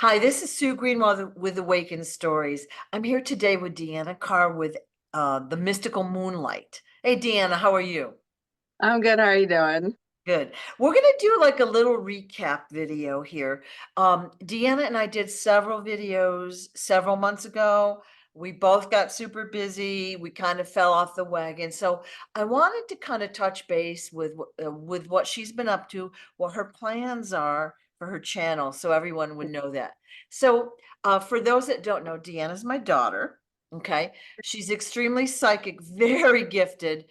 Hi, this is Sue Greenwald with Awakened Stories. I'm here today with Deanna Carr with the Mystical Moonlight. Hey, Deanna, how are you? I'm good. How are you doing? Good. We're going to do like a little recap video here. Deanna and I did several videos several months ago. We both got super busy. We kind of fell off the wagon. So I wanted to kind of touch base with what she's been up to, what her plans are for her channel, so everyone would know that. So for those that don't know, Deanna's my daughter. Okay, she's extremely psychic, very gifted.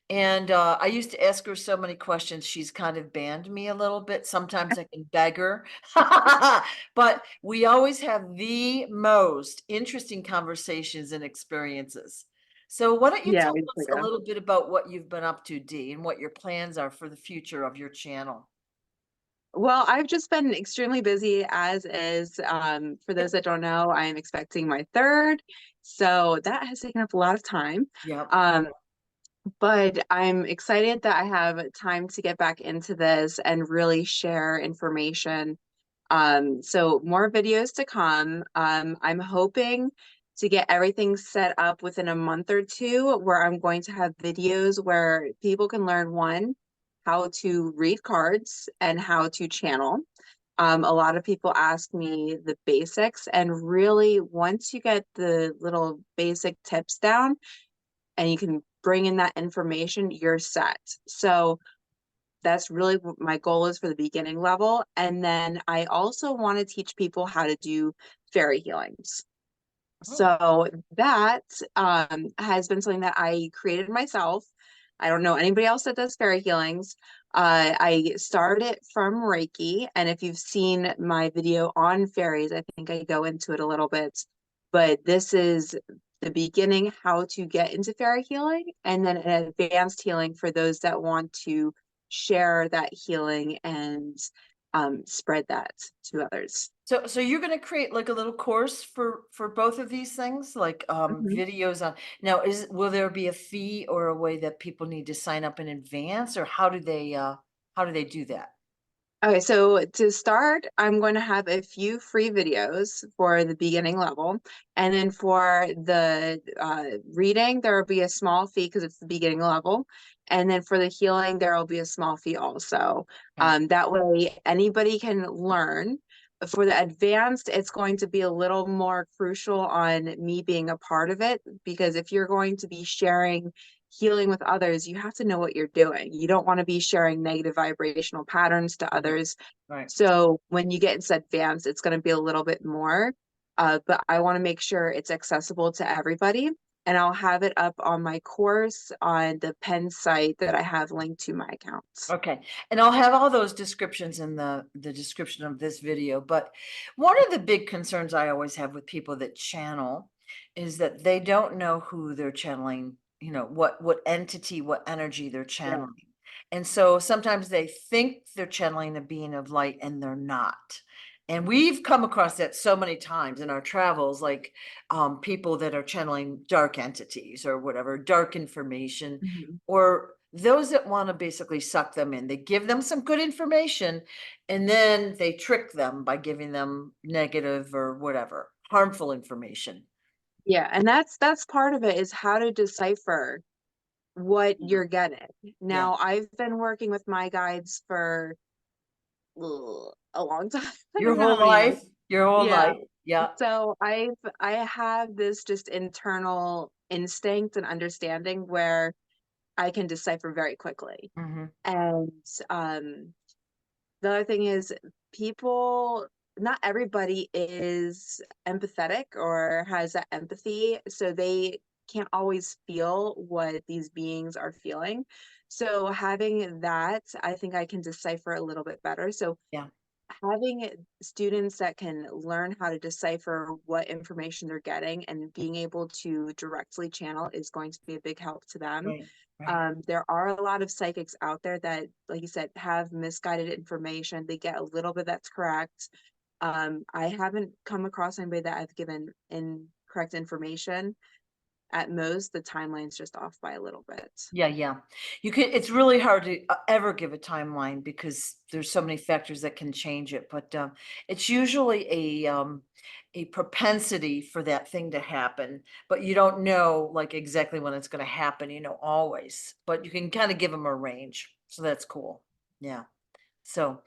And I used to ask her so many questions, she's kind of banned me a little bit. Sometimes I can beg her. But we always have the most interesting conversations and experiences. So why don't you Yeah, tell we us usually a do. little bit about what you've been up to, Dee, and what your plans are for the future of your channel? Well, I've just been extremely busy as is. For those that don't know, I am expecting my third, so that has taken up a lot of time. Yep. Um, but I'm excited that I have time to get back into this and really share information. So more videos to come. I'm hoping to get everything set up within a month or two where I'm going to have videos where people can learn one, how to read cards and how to channel. A lot of people ask me the basics, and really, once you get the little basic tips down and you can bring in that information, you're set. So that's really what my goal is for the beginning level. And then I also want to teach people how to do fairy healings. Oh, So that has been something that I created myself. I don't know anybody else that does fairy healings. I started it from Reiki, and if you've seen my video on fairies, I think I go into it a little bit. But this is the beginning, how to get into fairy healing, and then an advanced healing for those that want to share that healing and spread that to others. so you're going to create like a little course for both of these things, like Mhm. videos on. Now, will there be a fee or a way that people need to sign up in advance, or how do they do that? Okay, so to start, I'm going to have a few free videos for the beginning level. And then for the reading, there will be a small fee because it's the beginning level. And then for the healing, there will be a small fee also. Okay. That way, anybody can learn. For the advanced, it's going to be a little more crucial on me being a part of it because if you're going to be sharing healing with others, you have to know what you're doing. You don't want to be sharing negative vibrational patterns to Right. others. Right. So when you get into advanced, it's going to be a little bit more. But I want to make sure it's accessible to everybody. And I'll have it up on my course on the Penn site that I have linked to my accounts. Okay. And I'll have all those descriptions in the description of this video. But one of the big concerns I always have with people that channel is that they don't know who they're channeling, what entity, what energy they're Yeah. channeling. And so sometimes they think they're channeling a being of light and they're not. And we've come across that so many times in our travels, like people that are channeling dark entities or whatever, dark information, Mhm. or those that want to basically suck them in. They give them some good information and then they trick them by giving them negative or whatever, harmful information. Yeah, and that's part of it is how to decipher what Yeah. you're getting. Yeah. Now, I've been working with my guides for a long time. I Your don't know whole how many life, months. your whole Yeah. life. Yeah. So I have this just internal instinct and understanding where I can decipher very quickly. Hmm. And um the other thing is people, not everybody is empathetic or has that empathy, so they can't always feel what these beings are feeling. So having that, I think I can decipher a little bit better. So Yeah. having students that can learn how to decipher what information they're getting and being able to directly channel is going to be a big help to them. Right. Right. There are a lot of psychics out there that, like you said, have misguided information. They get a little bit that's correct. I haven't come across anybody that I've given incorrect information. at most the timeline's just off by a little bit. Yeah. It's really hard to ever give a timeline because there's so many factors that can change it, but it's usually a propensity for that thing to happen, but you don't know like exactly when it's going to happen, always, but you can kind of give them a range. So that's cool. Yeah. So,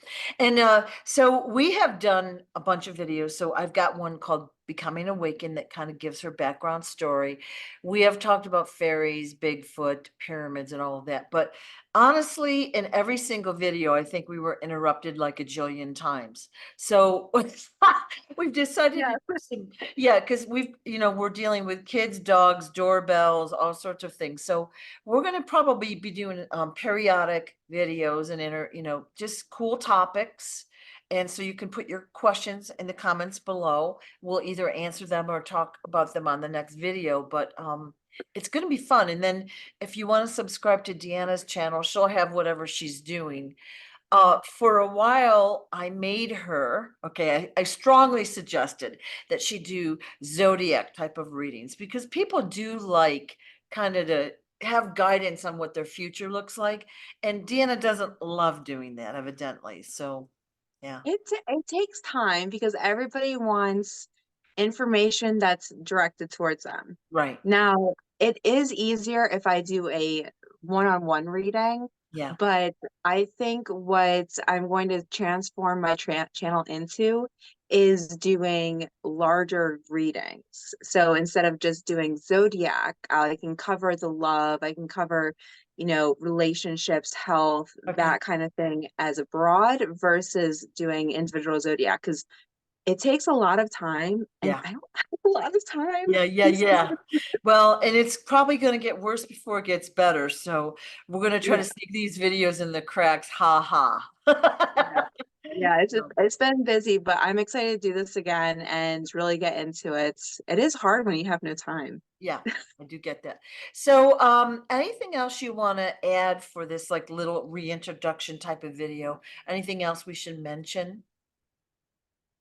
so we have done a bunch of videos. So I've got one called Becoming Awakened that kind of gives her background story. We have talked about fairies, Bigfoot, pyramids, and all of that. But honestly, in every single video, I think we were interrupted like a jillion times. So we've decided to do some, yeah, because we're dealing with kids, dogs, doorbells, all sorts of things. So we're going to probably be doing periodic videos and just cool topics. And so you can put your questions in the comments below. We'll either answer them or talk about them on the next video, but it's going to be fun. And then if you want to subscribe to Deanna's channel, she'll have whatever she's doing. For a while, I made her, okay, I strongly suggested that she do zodiac type of readings because people do like kind of to have guidance on what their future looks like. And Deanna doesn't love doing that, evidently. So, yeah, It takes time because everybody wants information that's directed towards them. right. Now, it is easier if I do a one-on-one reading, Yeah. but I think what I'm going to transform my channel into is doing larger readings. So instead of just doing zodiac, I can cover the love, I can cover, relationships, health, Okay. that kind of thing as a broad versus doing individual zodiac because it takes a lot of time and Yeah. I don't have a lot of time. Yeah. Well, and it's probably going to get worse before it gets better. So we're going to try Yeah, to sneak these videos in the cracks. Ha ha. yeah. Yeah, So, it's been busy, but I'm excited to do this again and really get into it. It is hard when you have no time. yeah, I do get that. So, anything else you want to add for this like little reintroduction type of video? Anything else we should mention?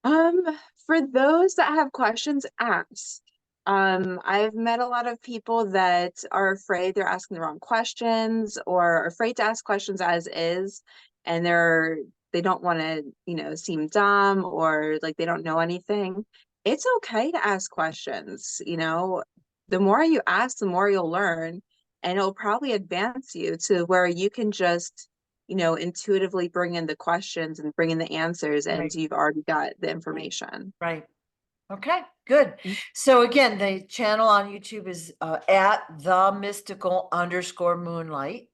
Um, for those that have questions, ask. I've met a lot of people that are afraid they're asking the wrong questions or afraid to ask questions as is, and they don't want to, seem dumb or like they don't know anything. It's okay to ask questions, The more you ask, the more you'll learn, and it'll probably advance you to where you can just intuitively bring in the questions and bring in the answers, and Right, you've already got the right, information. right. Okay, good. Mm. So again, the channel on YouTube is at the mystical_moonlight.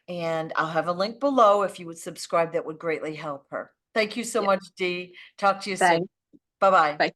And I'll have a link below. If you would subscribe, that would greatly help her. Thank you so Yeah. much, Dee. Talk to you soon. Thanks. Bye-bye. Bye.